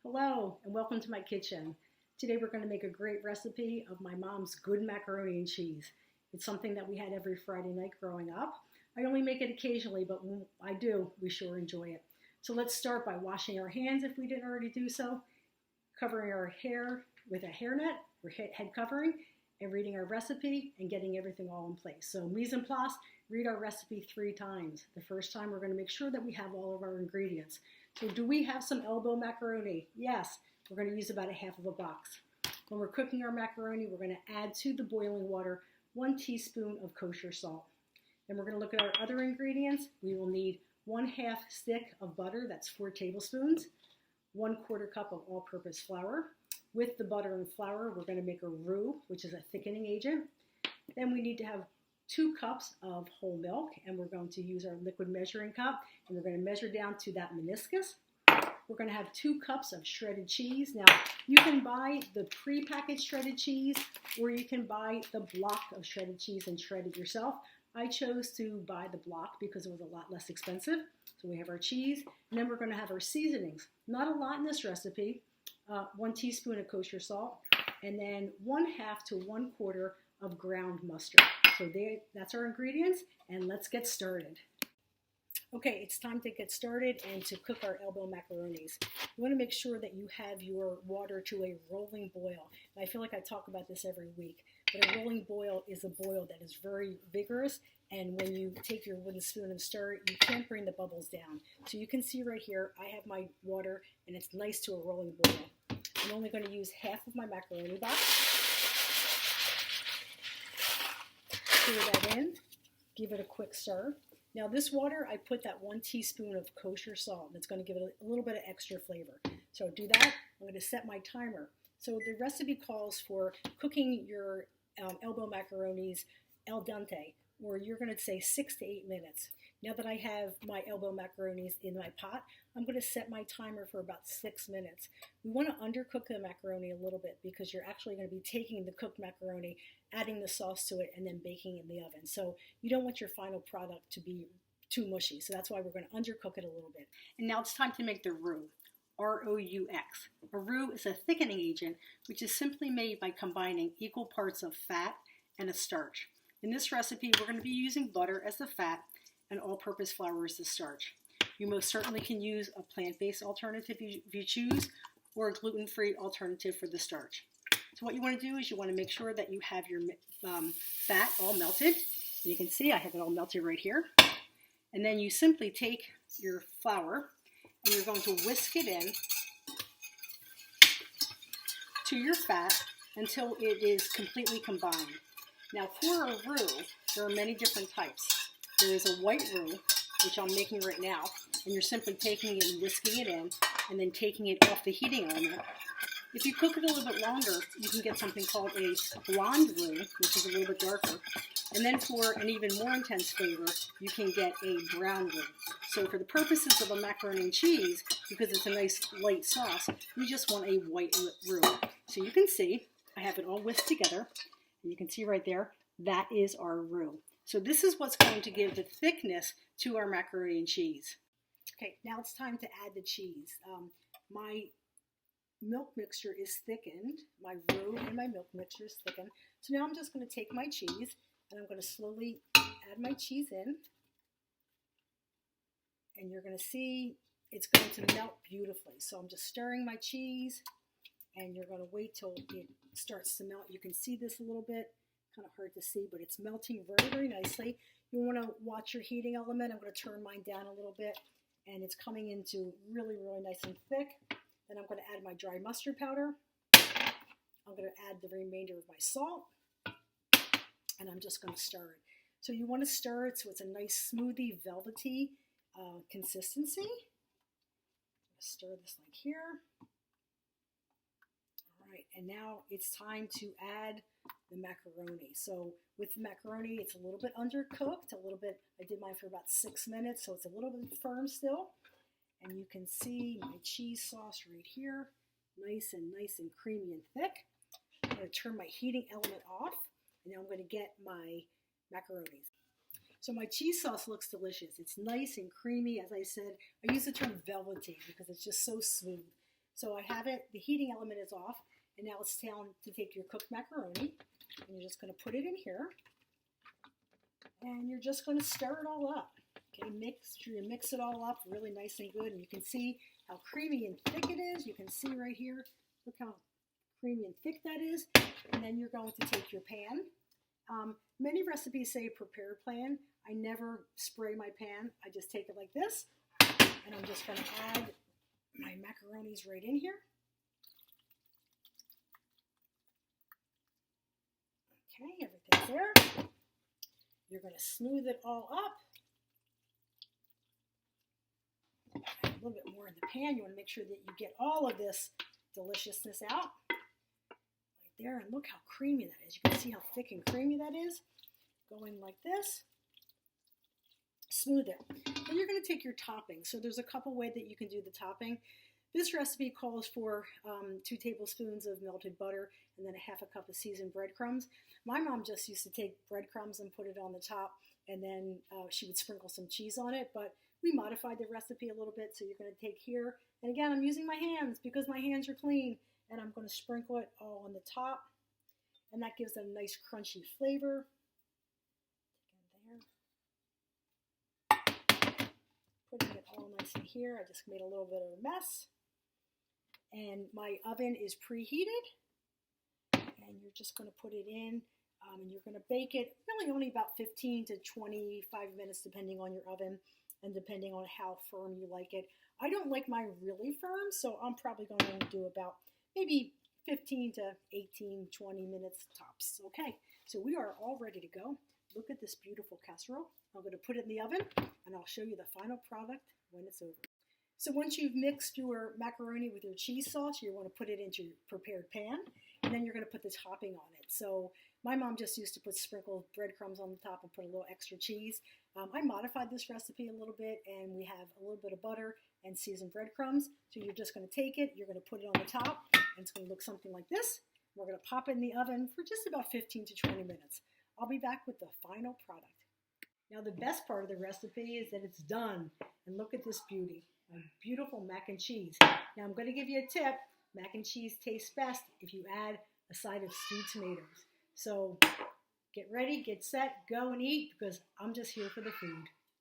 Hello and welcome to my kitchen. Today we're going to make a great recipe of my mom's good macaroni and cheese. It's something that we had every Friday night growing up. I only make it occasionally, but when I do, we sure enjoy it. So let's start by washing our hands if we didn't already do so, covering our hair with a hairnet or head covering, and reading our recipe and getting everything all in place. So mise en place, read our recipe 3 times. The first time we're going to make sure that we have all of our ingredients. So do we have some elbow macaroni? Yes, we're going to use about a half of a box. When we're cooking our macaroni, we're going to add to the boiling water 1 teaspoon of kosher salt. Then we're going to look at our other ingredients. We will need 1/2 stick of butter, that's 4 tablespoons, 1/4 cup of all-purpose flour. With the butter and flour, we're going to make a roux, which is a thickening agent. Then we need to have 2 cups of whole milk, and we're going to use our liquid measuring cup, and we're going to measure down to that meniscus. We're going to have 2 cups of shredded cheese. Now, you can buy the pre-packaged shredded cheese, or you can buy the block of shredded cheese and shred it yourself. I chose to buy the block because it was a lot less expensive. So we have our cheese, and then we're going to have our seasonings. Not a lot in this recipe. 1 teaspoon of kosher salt, and then 1/2 to 1/4 of ground mustard. So that's our ingredients, and let's get started. Okay, it's time to get started and to cook our elbow macaronis. You want to make sure that you have your water to a rolling boil. And I feel like I talk about this every week, but a rolling boil is a boil that is very vigorous, and when you take your wooden spoon and stir it, you can't bring the bubbles down. So you can see right here, I have my water, and it's nice to a rolling boil. I'm only going to use half of my macaroni box. Stir that in, give it a quick stir. Now this water, I put that 1 teaspoon of kosher salt, and it's going to give it a little bit of extra flavor. So do that. I'm going to set my timer. So the recipe calls for cooking your elbow macaronis al dente, or you're going to say 6 to 8 minutes. Now that I have my elbow macaronis in my pot, I'm going to set my timer for about 6 minutes. We want to undercook the macaroni a little bit because you're actually going to be taking the cooked macaroni, adding the sauce to it, and then baking in the oven. So you don't want your final product to be too mushy. So that's why we're going to undercook it a little bit. And now it's time to make the roux. R-O-U-X. A roux is a thickening agent, which is simply made by combining equal parts of fat and a starch. In this recipe, we're going to be using butter as the fat and all-purpose flour as the starch. You most certainly can use a plant-based alternative if you choose, or a gluten-free alternative for the starch. So what you want to do is you want to make sure that you have your fat all melted. And you can see I have it all melted right here. And then you simply take your flour and you're going to whisk it in to your fat until it is completely combined. Now for a roux, there are many different types. There is a white roux, which I'm making right now, and you're simply taking it and whisking it in, and then taking it off the heating element. If you cook it a little bit longer, you can get something called a blonde roux, which is a little bit darker. And then for an even more intense flavor, you can get a brown roux. So for the purposes of a macaroni and cheese, because it's a nice light sauce, we just want a white roux. So you can see, I have it all whisked together, and you can see right there, that is our roux. So this is what's going to give the thickness to our macaroni and cheese. Okay, now it's time to add the cheese. My milk mixture is thickened. My roux and my milk mixture is thickened. So now I'm just going to take my cheese and I'm going to slowly add my cheese in. And you're going to see it's going to melt beautifully. So I'm just stirring my cheese, and you're going to wait till it starts to melt. You can see this a little bit. Kind of hard to see, but it's melting very, very nicely. You want to watch your heating element. I'm going to turn mine down a little bit, and it's coming into really, really nice and thick. Then I'm going to add my dry mustard powder. I'm going to add the remainder of my salt, and I'm just going to stir it. So you want to stir it so it's a nice, smoothie, velvety consistency. Stir this like here. All right, and now it's time to add the macaroni. So with the macaroni, it's a little bit undercooked, I did mine for about 6 minutes, so it's a little bit firm still. And you can see my cheese sauce right here, nice and creamy and thick. I'm going to turn my heating element off, and now I'm going to get my macaronis. So my cheese sauce looks delicious. It's nice and creamy. As I said, I use the term velvety because it's just so smooth. So I have it, the heating element is off, and now it's time to take your cooked macaroni, and you're just going to put it in here, and you're just going to stir it all up. Okay, make sure you mix it all up really nice and good, and you can see how creamy and thick it is. You can see right here, look how creamy and thick that is. And then you're going to take your pan. Many recipes say prepared pan. I never spray my pan. I just take it like this, and I'm just going to add my macaronis right in here. Okay, everything's there. You're going to smooth it all up. Add a little bit more in the pan. You want to make sure that you get all of this deliciousness out. Right there, and look how creamy that is. You can see how thick and creamy that is. Going like this. Smooth it. Then you're going to take your topping. So there's a couple ways that you can do the topping. This recipe calls for 2 tablespoons of melted butter and then a half a cup of seasoned breadcrumbs. My mom just used to take breadcrumbs and put it on the top, and then she would sprinkle some cheese on it, but we modified the recipe a little bit. So you're going to take here, and again, I'm using my hands because my hands are clean, and I'm going to sprinkle it all on the top, and that gives it a nice crunchy flavor. Putting it all nice in here. I just made a little bit of a mess. And my oven is preheated. And you're just going to put it in. And you're going to bake it really only about 15 to 25 minutes depending on your oven and depending on how firm you like it. I don't like mine really firm, so I'm probably going to do about maybe 15 to 18, 20 minutes tops. Okay, so we are all ready to go. Look at this beautiful casserole. I'm going to put it in the oven, and I'll show you the final product when it's over. So once you've mixed your macaroni with your cheese sauce, you want to put it into your prepared pan, and then you're going to put the topping on it. So my mom just used to put sprinkled breadcrumbs on the top and put a little extra cheese. I modified this recipe a little bit, and we have a little bit of butter and seasoned breadcrumbs. So you're just going to take it, you're going to put it on the top, and it's going to look something like this. We're going to pop it in the oven for just about 15 to 20 minutes. I'll be back with the final product. Now the best part of the recipe is that it's done. And look at this beauty, a beautiful mac and cheese. Now I'm going to give you a tip. Mac and cheese tastes best if you add a side of stewed tomatoes. So get ready, get set, go and eat because I'm just here for the food.